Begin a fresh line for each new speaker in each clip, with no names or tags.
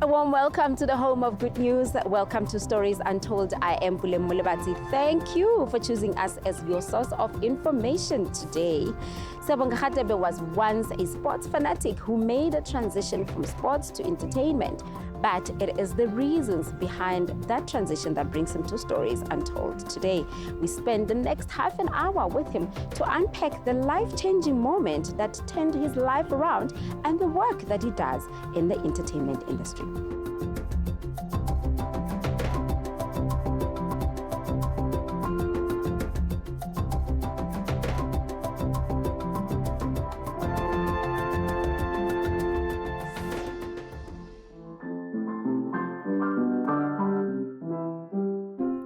warm welcome to the home of good news. Welcome to Stories Untold. I am Pty Ltd. Thank you for choosing us as your source of information today. Siyanda Radebe was once a sports fanatic who made a transition from sports to entertainment. But it is the reasons behind that transition that brings him to Stories Untold. Today, we spend the next half an hour with him to unpack the life-changing moment that turned his life around and the work that he does in the entertainment industry.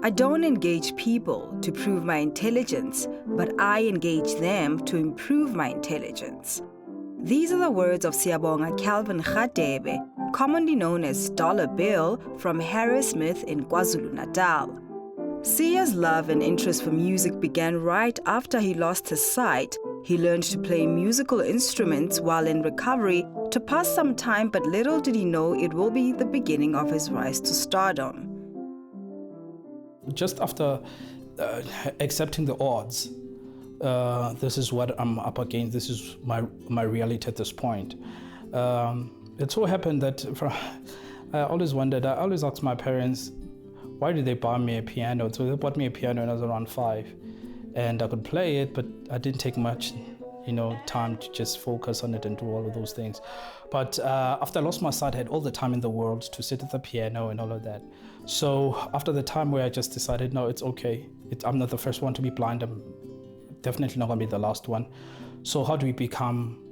I don't engage people to prove my intelligence, but I engage them to improve my intelligence. These are the words of Siyanda Radebe, commonly known as Dollar Bill, from Harrismith in KwaZulu-Natal. Siya's love and interest for music began right after he lost his sight. He learned to play musical instruments while in recovery to pass some time, but little did he know it will be the beginning of his rise to stardom.
Just after accepting the odds, this is what I'm up against. This is my reality at this point. It so happened that I always wondered, I always asked my parents, why did they buy me a piano? So they bought me a piano when I was around 5. And I could play it, but I didn't take much time to just focus on it and do all of those things. But after I lost my sight, I had all the time in the world to sit at the piano and all of that. So after the time where I just decided, no, it's okay. I'm not the first one to be blind. I'm definitely not going to be the last one. So how do we become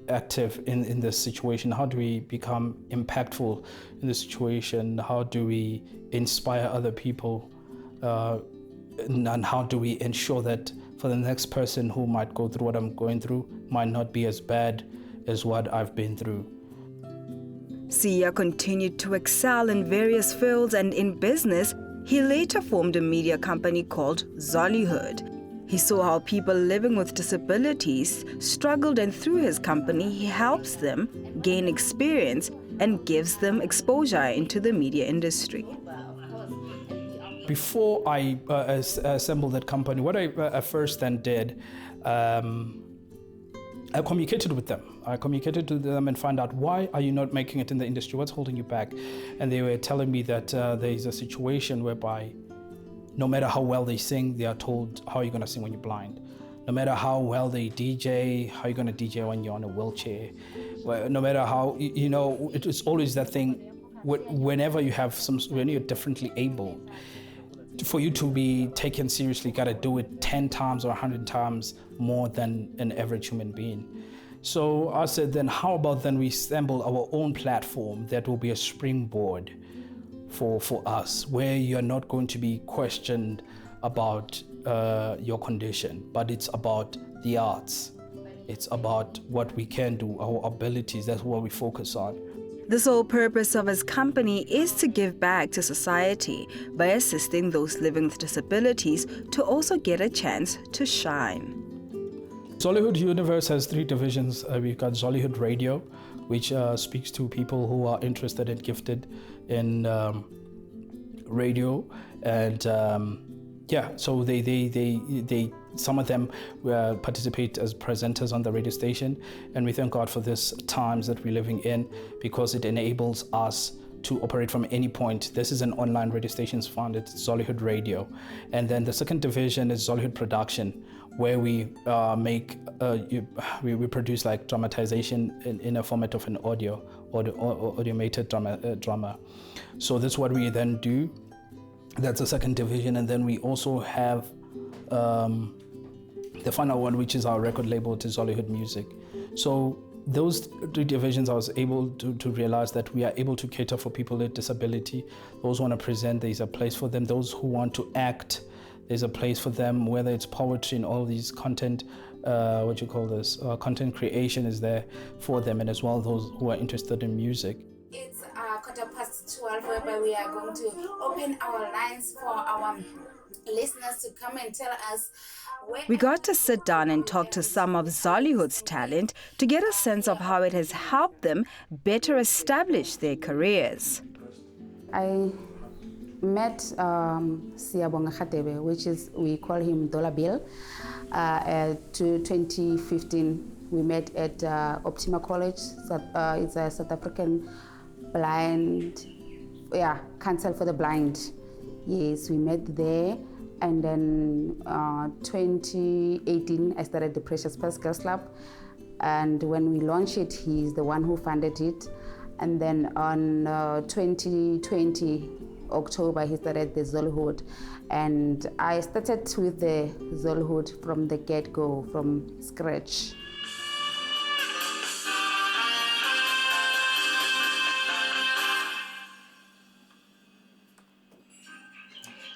active in this situation? How do we become impactful in this situation? How do we inspire other people? And how do we ensure that for the next person who might go through what I'm going through might not be as bad as what I've been through?
Siya continued to excel in various fields, and in business, he later formed a media company called Zollyhood. He saw how people living with disabilities struggled, and through his company, he helps them gain experience and gives them exposure into the media industry.
Before I assembled that company, what I first then did, I communicated with them. I communicated to them and found out, why are you not making it in the industry? What's holding you back? And they were telling me that there is a situation whereby no matter how well they sing, they are told, how are you going to sing when you're blind? No matter how well they DJ, how are you going to DJ when you're on a wheelchair? Well, no matter how, it is always that thing, whenever when you're differently able, for you to be taken seriously, you got to do it 10 times or 100 times more than an average human being. So I said, then how about then we assemble our own platform that will be a springboard for us, where you're not going to be questioned about your condition, but it's about the arts. It's about what we can do, our abilities. That's what we focus on.
The sole purpose of his company is to give back to society by assisting those living with disabilities to also get a chance to shine.
Zollyhood Universe has 3 divisions. We've got Zollyhood Radio, which speaks to people who are interested and gifted in radio, and so they some of them participate as presenters on the radio station, and we thank God for this times that we're living in, because it enables us to operate from any point. This is an online radio station founded, Zollyhood Radio. And then the second division is Zollyhood Production, where we we produce like dramatization in a format of an automated drama. So that's what we then do. That's the second division. And then we also have the final one, which is our record label, to Zollyhood Music. So those 3 divisions, I was able to realize that we are able to cater for people with disability. Those who want to present, there's a place for them. Those who want to act, there's a place for them, whether it's poetry and all these content, content creation is there for them, and as well those who are interested in music.
It's 12:15, whereby we are going to open our lines for our listeners to come and tell us where.
We got to sit down and talk to some of Zollyhood's talent to get a sense of how it has helped them better establish their careers.
I met Siyanda Radebe, which is, we call him Dollar Bill. To 2015, we met at Optima College. It's a South African blind, council for the blind. Yes, we met there. And then 2018, I started the Precious Purse Girls Club. And when we launched it, he's the one who funded it. And then on 2020, October, he started the Zollyhood. And I started with the Zollyhood from the get-go, from scratch.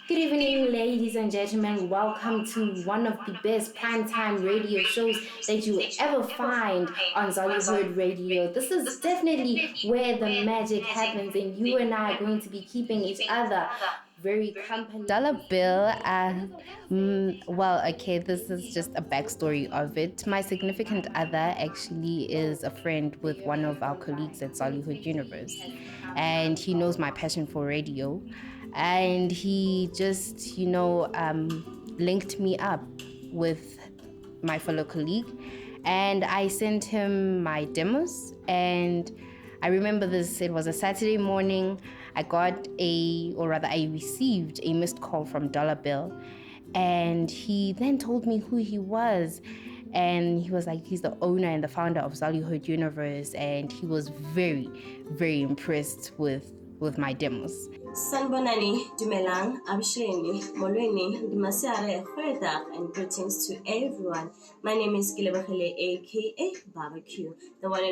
Good evening, ladies and gentlemen. Welcome to one of the best primetime radio shows that you will ever find on Zollyhood Radio. This is definitely where the magic happens, and you and I are going to be keeping each other very company.
Dollar Bill, this is just a backstory of it. My significant other actually is a friend with one of our colleagues at Zollyhood Universe, and he knows my passion for radio. And he just, linked me up with my fellow colleague, and I sent him my demos. And I remember this, it was a Saturday morning. I received a missed call from Dollar Bill, and he then told me who he was. And he was like, he's the owner and the founder of Zollyhood Universe, and he was very, very impressed with my demos.
Sanbonani, Dumelang, Absheni, Molweni, Dimasiare, Khwedak, and greetings to everyone. My name is Gilebachele, aka Barbecue.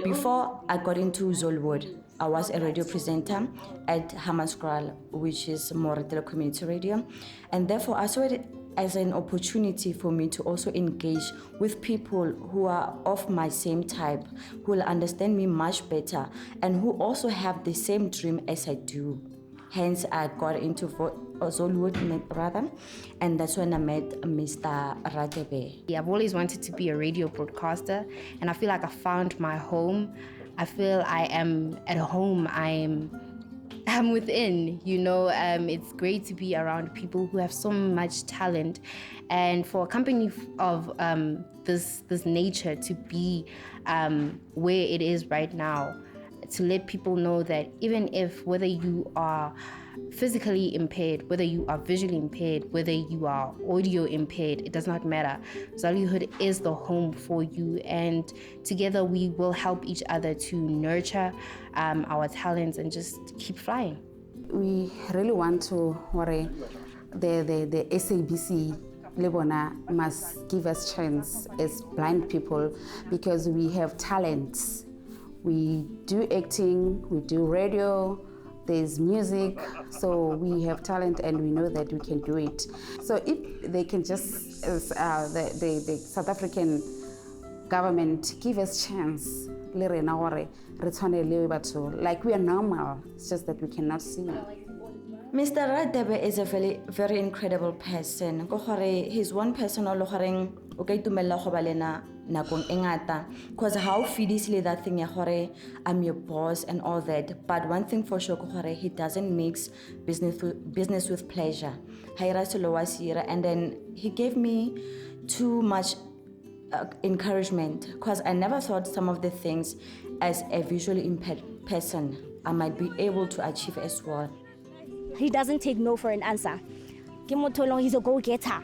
Before I got into Zollyhood, I was a radio presenter at Hammanskraal, which is Moretele Community Radio, and therefore I saw it as an opportunity for me to also engage with people who are of my same type, who will understand me much better, and who also have the same dream as I do. Hence, I got into Zollyhood rather, and that's when I met Mr. Radebe.
I've always wanted to be a radio broadcaster, and I feel like I found my home. I feel I am at home. I'm within, it's great to be around people who have so much talent, and for a company of this nature to be where it is right now, to let people know that even if whether you are physically impaired, whether you are visually impaired, whether you are audio impaired, it does not matter. Zollyhood is the home for you, and together we will help each other to nurture our talents and just keep flying.
We really want to worry the SABC Lebona must give us chance as blind people, because we have talents. We do acting, we do radio, there's music, so we have talent and we know that we can do it. So if they can just, the South African government give us chance, like we are normal, it's just that we cannot see.
Mr. Radebe is a very, very incredible person. He's one person because how feedisly that thing I'm your boss and all that. But one thing for sure, he doesn't mix business with pleasure. And then he gave me too much encouragement, because I never thought some of the things as a visually impaired person I might be able to achieve as well.
He doesn't take no for an answer. He's a go-getter.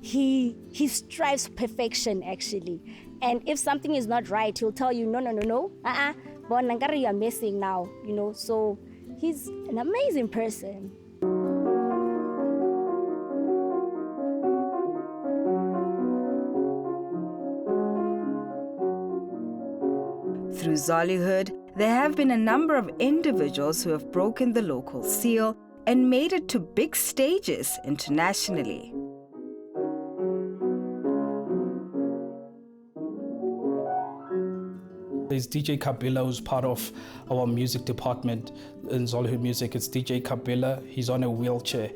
He strives perfection, actually. And if something is not right, he'll tell you, no. But you are missing now, So he's an amazing person.
Through Zollyhood, there have been a number of individuals who have broken the local seal and made it to big stages internationally.
There's DJ Kabila, who's part of our music department in Zollyhood Music. It's DJ Kabila. He's on a wheelchair.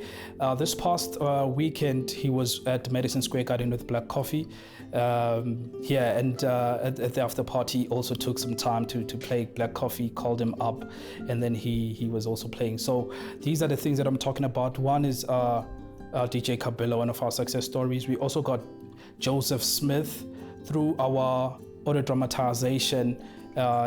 This past weekend, he was at Madison Square Garden with Black Coffee. At the after party, he also took some time to play. Black Coffee called him up, and then he was also playing. So these are the things that I'm talking about. One is DJ Kabila, one of our success stories. We also got Joseph Smith through our audio dramatization.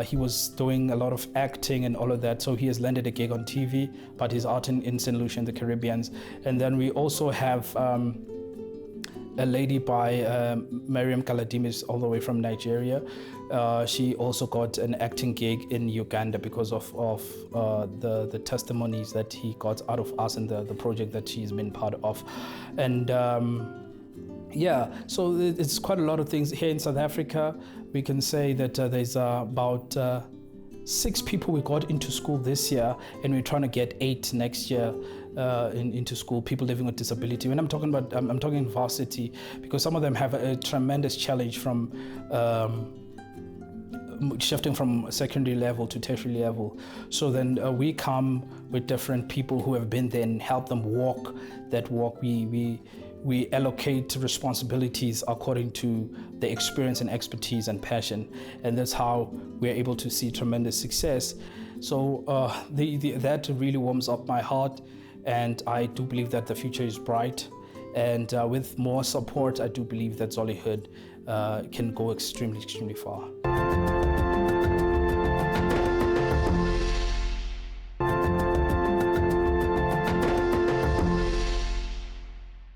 He was doing a lot of acting and all of that, so he has landed a gig on TV, but he's out in St. Lucia in the Caribbean. And then we also have a lady by Miriam Kaladimis, all the way from Nigeria. She also got an acting gig in Uganda because of the testimonies that he got out of us and the project that she's been part of. And so it's quite a lot of things. Here in South Africa, we can say that there's about 6 people we got into school this year, and we're trying to get 8 next year into school, people living with disability. When I'm talking about, I'm talking varsity, because some of them have a tremendous challenge from shifting from secondary level to tertiary level. So then we come with different people who have been there and help them walk that walk. We allocate responsibilities according to the experience and expertise and passion, and that's how we're able to see tremendous success. So that really warms up my heart, and I do believe that the future is bright, and with more support, I do believe that Zollyhood can go extremely, extremely far.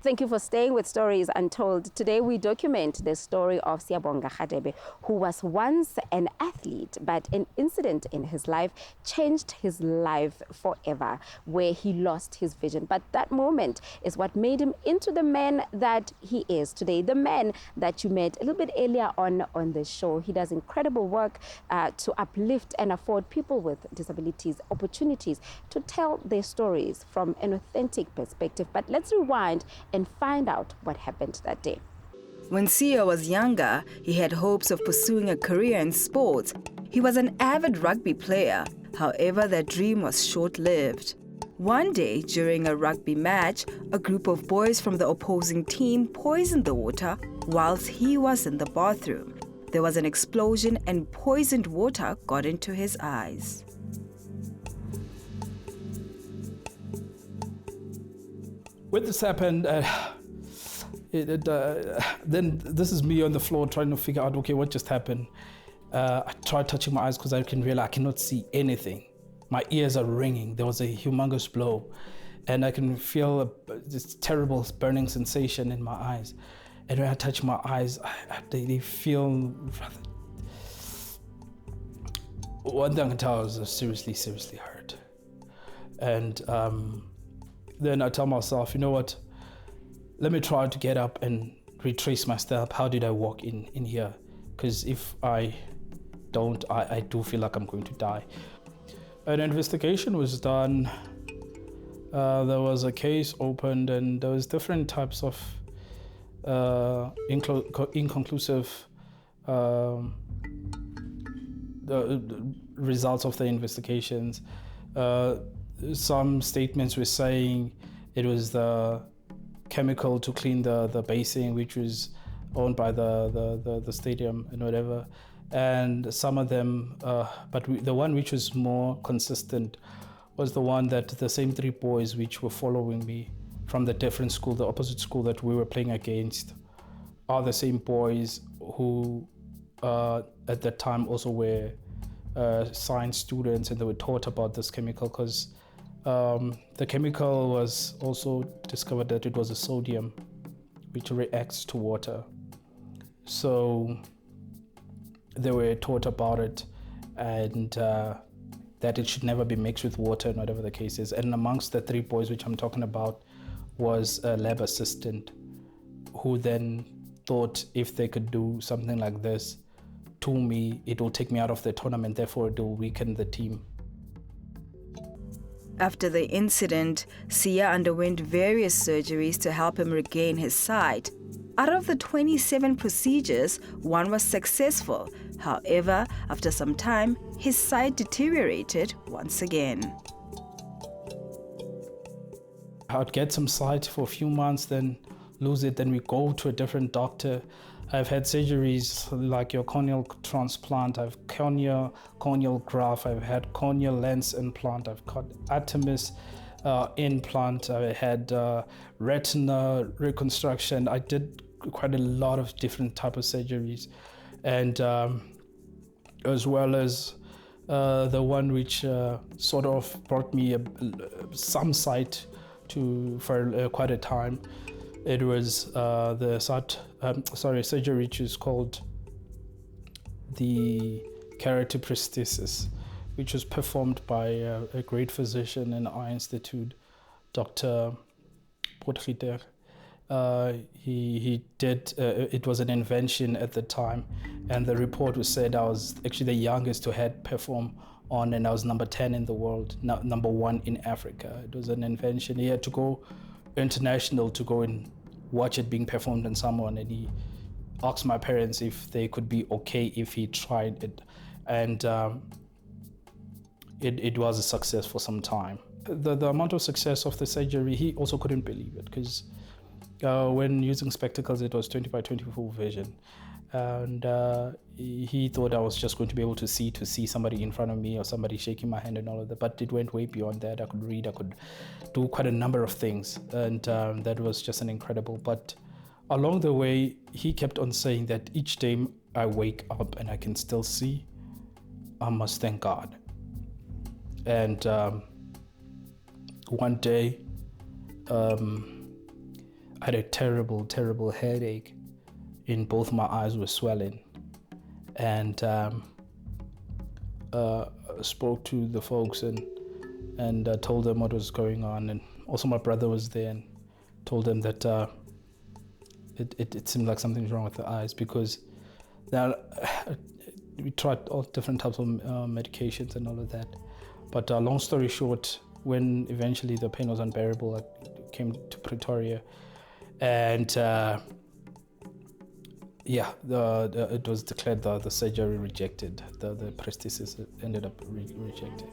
Thank you for staying with Stories Untold. Today we document the story of Siyanda Radebe, who was once an athlete, but an incident in his life changed his life forever, where he lost his vision. But that moment is what made him into the man that he is today, the man that you met a little bit earlier on the show. He does incredible work to uplift and afford people with disabilities opportunities to tell their stories from an authentic perspective. But let's rewind and find out what happened that day.
When Sia was younger, he had hopes of pursuing a career in sports. He was an avid rugby player. However, that dream was short-lived. One day, during a rugby match, a group of boys from the opposing team poisoned the water whilst he was in the bathroom. There was an explosion and poisoned water got into his eyes.
When this happened, then this is me on the floor trying to figure out, okay, what just happened? I tried touching my eyes because I can realize I cannot see anything. My ears are ringing. There was a humongous blow, and I can feel this terrible burning sensation in my eyes. And when I touch my eyes, they feel rather... One thing I can tell, I was seriously, seriously hurt. And then I tell myself, you know what, let me try to get up and retrace my step. How did I walk in here? Because if I don't, I do feel like I'm going to die. An investigation was done. There was a case opened, and there was different types of inconclusive the results of the investigations. Some statements were saying it was the chemical to clean the basin, which was owned by the stadium and whatever. And some of them, but the one which was more consistent was the one that the same 3 boys which were following me from the different school, the opposite school that we were playing against, are the same boys who at that time also were science students, and they were taught about this chemical because the chemical was also discovered that it was a sodium which reacts to water. So they were taught about it, and that it should never be mixed with water and whatever the case is. And amongst the 3 boys which I'm talking about was a lab assistant who then thought if they could do something like this to me, it will take me out of the tournament, therefore it will weaken the team.
After the incident, Sia underwent various surgeries to help him regain his sight. Out of the 27 procedures, one was successful. However, after some time, his sight deteriorated once again.
I'd get some sight for a few months, then lose it, then we go to a different doctor. I've had surgeries like your corneal transplant, I've corneal graft, I've had corneal lens implant, I've got atomus implant, I had retina reconstruction. I did quite a lot of different type of surgeries, and as well as the one which sort of brought me some sight for quite a time. It was surgery which is called the keratoprosthesis, which was performed by a great physician in our institute, Dr. Pty Ltd. He did, it was an invention at the time, and the report was said I was actually the youngest to had performed on, and I was number 10 in the world, number 1 in Africa. It was an invention. He had to go international to go and watch it being performed on someone, and he asked my parents if they could be okay if he tried it, and it was a success for some time. The amount of success of the surgery, he also couldn't believe it, because when using spectacles it was 20/24 vision, and he thought I was just going to be able to see somebody in front of me or somebody shaking my hand and all of that, but it went way beyond that. I could read, I could do quite a number of things, and that was just an incredible. But along the way, he kept on saying that each day I wake up and I can still see, I must thank God. And one day, I had a terrible headache, in both my eyes were swelling, and spoke to the folks and told them what was going on, and also my brother was there, and told them that it seemed like something's wrong with the eyes, because now we tried all different types of medications and all of that, but long story short, when eventually the pain was unbearable, I came to Pretoria, and it was declared the surgery rejected. The prosthesis ended up rejected.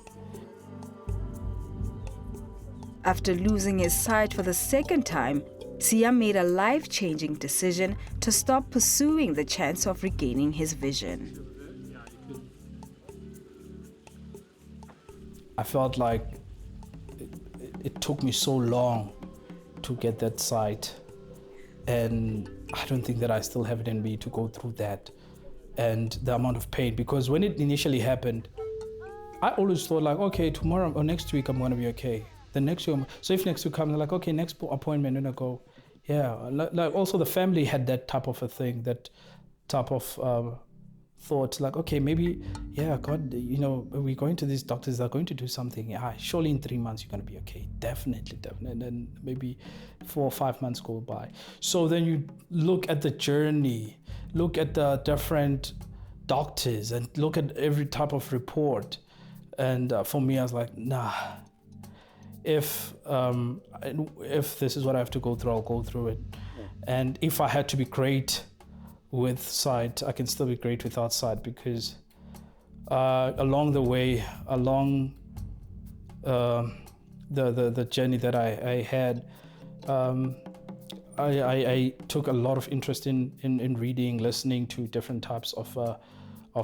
After losing his sight for the second time, Siya made a life-changing decision to stop pursuing the chance of regaining his vision.
I felt like it took me so long to get that sight, and I don't think that I still have it in me to go through that, and the amount of pain, because when it initially happened, I always thought like, okay, tomorrow or next week I'm going to be okay. The next week, so if next week comes, like, okay, next appointment, and I go, yeah. Like also the family had that type of a thing, that type of thought, like, okay, maybe, yeah, God, we're going to these doctors, they're going to do something. Yeah, surely in 3 months you're going to be okay. Definitely. And then maybe 4 or 5 months go by. So then you look at the journey, look at the different doctors, and look at every type of report. And for me, I was like, nah. If this is what I have to go through, I'll go through it. And if I had to be great with sight, I can still be great without sight, because along the way, along the journey that I had, I took a lot of interest in reading, listening to different types of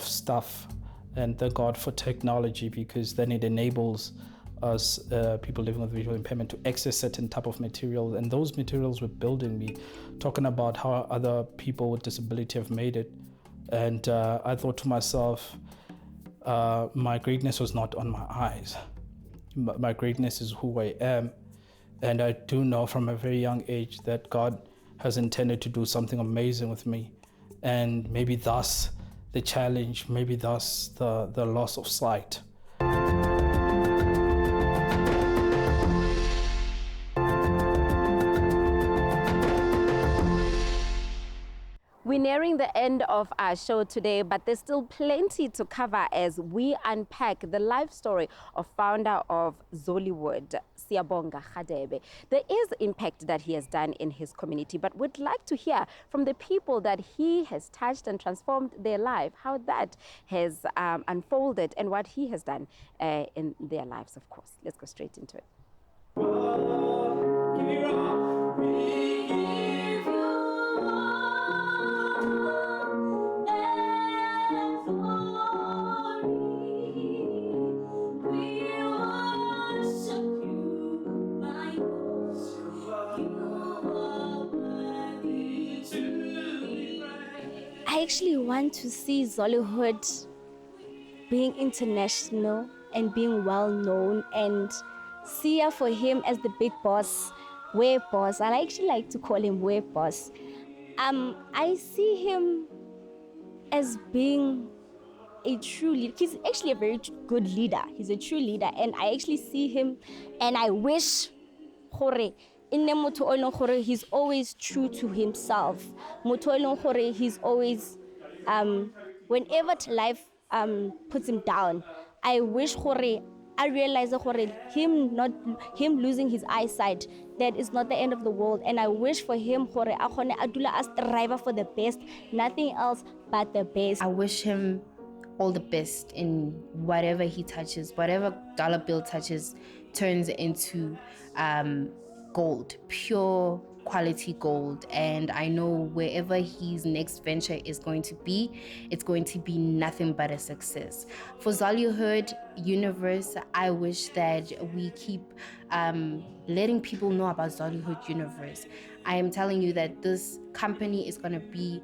stuff, and thank God for technology, because then it enables us people living with visual impairment to access certain type of materials, and those materials were building me, talking about how other people with disability have made it. And I thought to myself, my greatness was not on my eyes. My greatness is who I am, and I do know from a very young age that God has intended to do something amazing with me, and maybe thus the challenge, maybe thus the loss of sight.
We We're nearing the end of our show today, but there's still plenty to cover as we unpack the life story of founder of Zollyhood, Siyanda Radebe. There is impact that he has done in his community, but we'd like to hear from the people that he has touched and transformed their life, how that has unfolded and what he has done in their lives, of course. Let's go straight into it.
I actually want to see Zollyhood being international and being well known, and Sia for him as the big boss, way boss. I actually like to call him way boss. I see him as being a true leader. He's actually a very good leader. He's a true leader, and I actually see him, and I wish he's always true to himself. He's always, whenever life puts him down, I wish I realize him losing his eyesight, that is not the end of the world. And I wish for him adula strive for the best, nothing else but the best.
I wish him all the best in whatever he touches. Whatever dollar bill touches turns into gold, pure quality gold. And I know wherever his next venture is going to be, it's going to be nothing but a success. For Zollyhood Universe, I wish that we keep letting people know about Zollyhood Universe. I am telling you that this company is going to be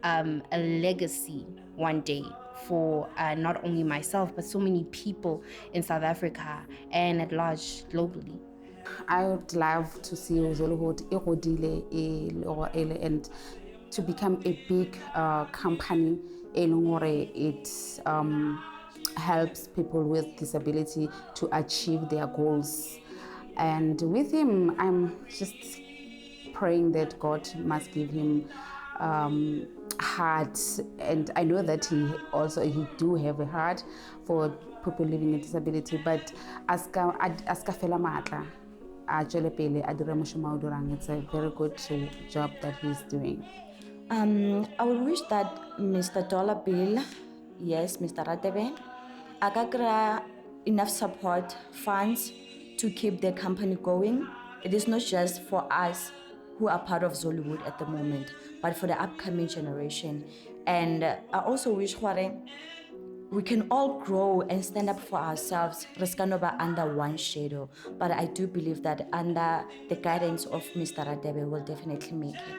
a legacy one day for not only myself, but so many people in South Africa and at large globally.
I would love to see Zollyhood and to become a big company. It helps people with disability to achieve their goals. And with him, I'm just praying that God must give him heart. And I know that he do have a heart for people living with disability, but aska fela matla. It's a very good job that he's doing.
I would wish that Mr. Dollar Bill, yes, Mr. Radebe, got enough support funds to keep the company going. It is not just for us who are part of Zollyhood at the moment, but for the upcoming generation. And I also wish we can all grow and stand up for ourselves, under one shadow. But I do believe that under the guidance of Mr. Radebe, we'll definitely make it.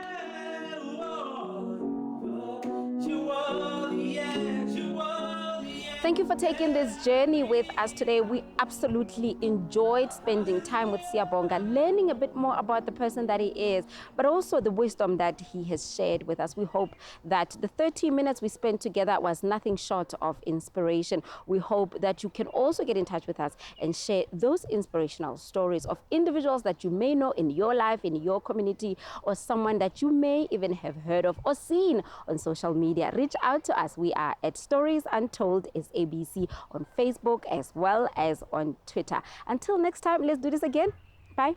Thank you for taking this journey with us today. We absolutely enjoyed spending time with Siyanda, learning a bit more about the person that he is, but also the wisdom that he has shared with us. We hope that the 30 minutes we spent together was nothing short of inspiration. We hope that you can also get in touch with us and share those inspirational stories of individuals that you may know in your life, in your community, or someone that you may even have heard of or seen on social media. Reach out to us. We are at Stories Untold SABC on Facebook as well as on Twitter. Until next time, let's do this again. Bye.